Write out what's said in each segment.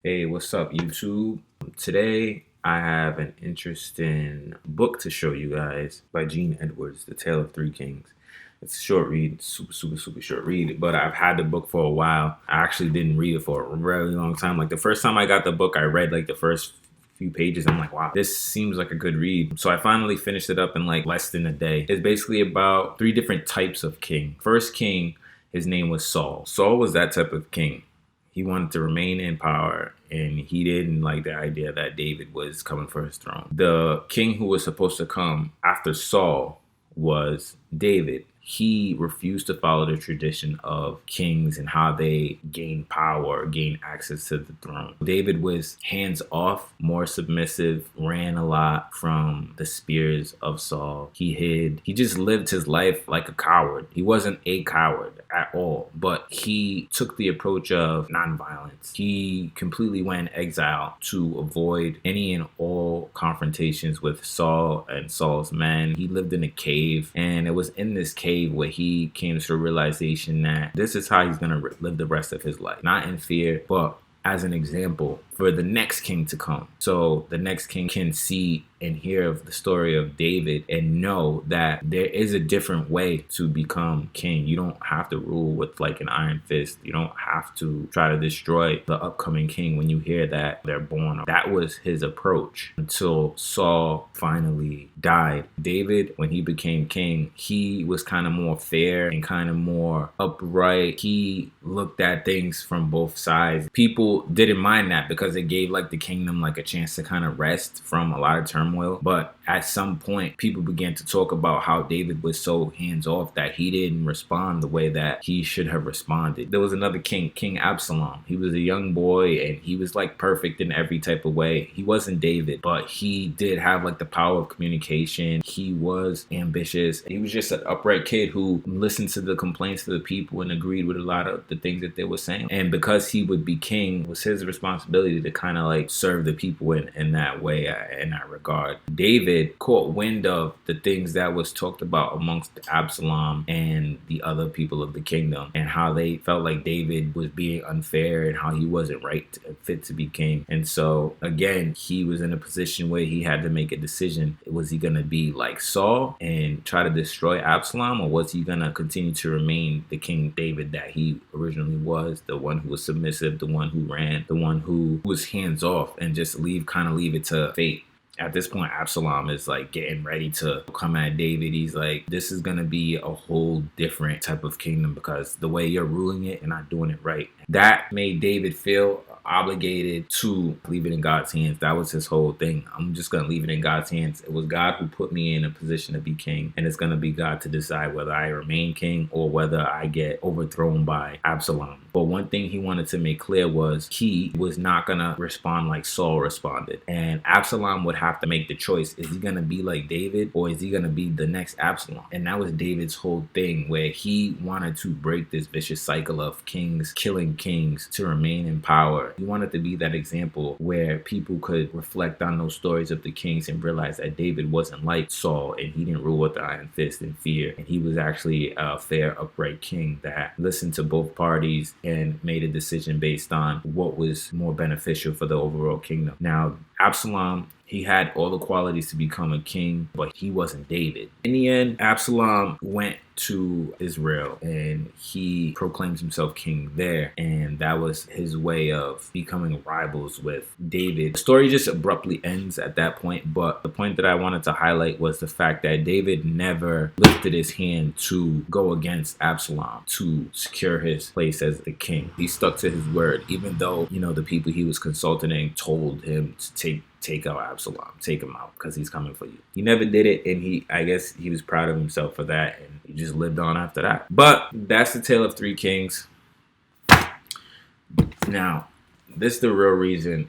Hey, what's up, YouTube? Today I have an interesting book to show you guys by Gene Edwards, The Tale of Three Kings. It's a short read, super short read, but I've had the book for a while. I actually didn't read it for a really long time. Like the first time I got the book, I read like the first few pages. I'm like, wow, this seems like a good read. So I finally finished it up in like less than a day. It's basically about three different types of king. First king, his name was Saul. Saul was that type of king. He wanted to remain in power, and he didn't like the idea that David was coming for his throne. The king who was supposed to come after Saul was David. He refused to follow the tradition of kings and how they gain power, gain access to the throne. David was hands off, more submissive, ran a lot from the spears of Saul. He hid. He just lived his life like a coward. He wasn't a coward at all, but he took the approach of nonviolence. He completely went exile to avoid any and all confrontations with Saul and Saul's men. He lived in a cave, and it was in this cave where he came to a realization that this is how he's going to live the rest of his life. Not in fear, but as an example for the next king to come. So the next king can see and hear of the story of David and know that there is a different way to become king. You don't have to rule with like an iron fist. You don't have to try to destroy the upcoming king when you hear that they're born. That was his approach until Saul finally died. David, when he became king, he was kind of more fair and kind of more upright. He looked at things from both sides. People didn't mind that because it gave like the kingdom like a chance to kind of rest from a lot of turmoil. But at some point, people began to talk about how David was so hands off that he didn't respond the way that he should have responded. There was another king, King Absalom. He was a young boy and he was like perfect in every type of way. He wasn't David, but he did have like the power of communication. He was ambitious. He was just an upright kid who listened to the complaints of the people and agreed with a lot of the things that they were saying. And because he would be king, it was his responsibility to kind of like serve the people in that way, in that regard. David caught wind of the things that was talked about amongst Absalom and the other people of the kingdom, and how they felt like David was being unfair and how he wasn't fit to be king. And so again, he was in a position where he had to make a decision. Was he going to be like Saul and try to destroy Absalom, or was he going to continue to remain the King David that he originally was, the one who was submissive, the one who ran, the one who was hands off and just leave it to fate? At this point, Absalom is like getting ready to come at David. He's like, this is going to be a whole different type of kingdom because the way you're ruling it and not doing it right. That made David feel obligated to leave it in God's hands. That was his whole thing. I'm just going to leave it in God's hands. It was God who put me in a position to be king, and it's going to be God to decide whether I remain king or whether I get overthrown by Absalom. But one thing he wanted to make clear was he was not going to respond like Saul responded. And Absalom would have to make the choice. Is he going to be like David, or is he going to be the next Absalom? And that was David's whole thing, where he wanted to break this vicious cycle of kings killing kings to remain in power. He wanted to be that example where people could reflect on those stories of the kings and realize that David wasn't like Saul, and he didn't rule with the iron fist and fear. And he was actually a fair, upright king that listened to both parties and made a decision based on what was more beneficial for the overall kingdom. Now, Absalom, he had all the qualities to become a king, but he wasn't David. In the end, Absalom went to Israel and he proclaims himself king there, and that was his way of becoming rivals with David. The story just abruptly ends at that point, but the point that I wanted to highlight was the fact that David never lifted his hand to go against Absalom to secure his place as the king. He stuck to his word, even though, the people he was consulting told him to take out Absalom, take him out because he's coming for you. He never did it, and I guess he was proud of himself for that, and he just lived on after that. But that's the tale of three kings. Now, this is the real reason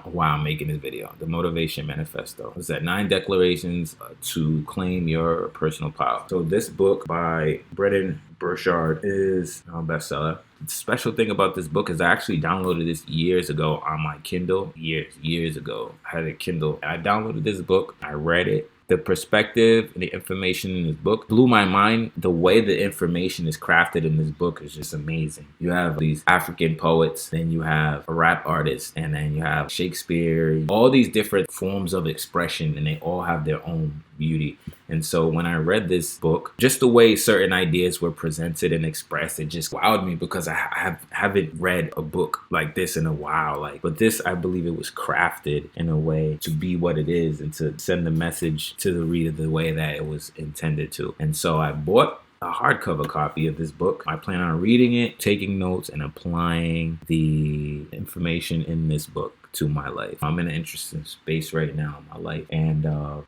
why I'm making this video. The Motivation Manifesto is that 9 declarations to claim your personal power. So this book by Brendan Burchard is a bestseller. The special thing about this book is I actually downloaded this years ago on my Kindle. Years ago. I had a Kindle. I downloaded this book. I read it. The perspective and the information in this book blew my mind. The way the information is crafted in this book is just amazing. You have these African poets, then you have a rap artist, and then you have Shakespeare, all these different forms of expression, and they all have their own beauty. And so when I read this book, just the way certain ideas were presented and expressed, it just wowed me, because I haven't read a book like this in a while. But this, I believe it was crafted in a way to be what it is and to send the message to the reader the way that it was intended to. And so I bought a hardcover copy of this book. I plan on reading it, taking notes, and applying the information in this book to my life. I'm in an interesting space right now in my life, and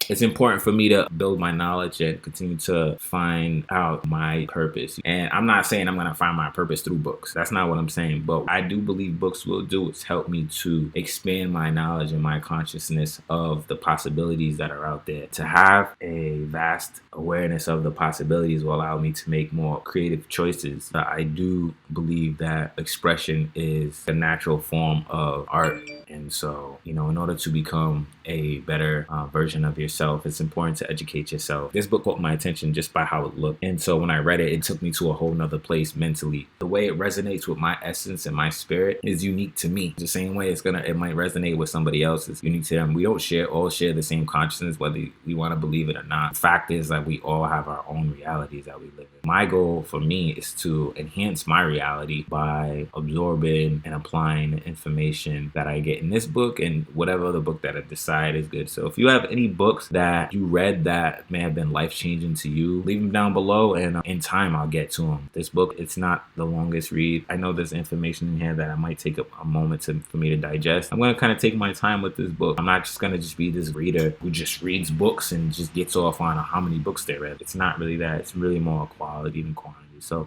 it's important for me to build my knowledge and continue to find out my purpose. And I'm not saying I'm going to find my purpose through books. That's not what I'm saying, but I do believe books will do is help me to expand my knowledge and my consciousness of the possibilities that are out there. To have a vast awareness of the possibilities will allow me to make more creative choices. I do believe that expression is a natural form of art. And so, in order to become a better version of yourself, it's important to educate yourself. This book caught my attention just by how it looked. And so when I read it, it took me to a whole nother place mentally. The way it resonates with my essence and my spirit is unique to me. The same way it might resonate with somebody else is unique to them. We don't all share the same consciousness, whether we want to believe it or not. The fact is that we all have our own realities that we live in. My goal for me is to enhance my reality by absorbing and applying the information that I get in this book and whatever other book that I decide is good. So if you have any books that you read that may have been life-changing to you, leave them down below, and in time I'll get to them. This book, it's not the longest read. I know there's information in here that I might take a moment for me to digest. I'm going to kind of take my time with this book. I'm not just going to just be this reader who just reads books and just gets off on how many books they read. It's not really that. It's really more quality than quantity. So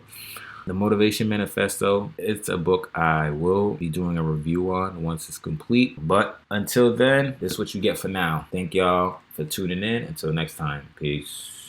the Motivation Manifesto, it's a book I will be doing a review on once it's complete. But until then, this is what you get for now. Thank y'all for tuning in. Until next time, peace.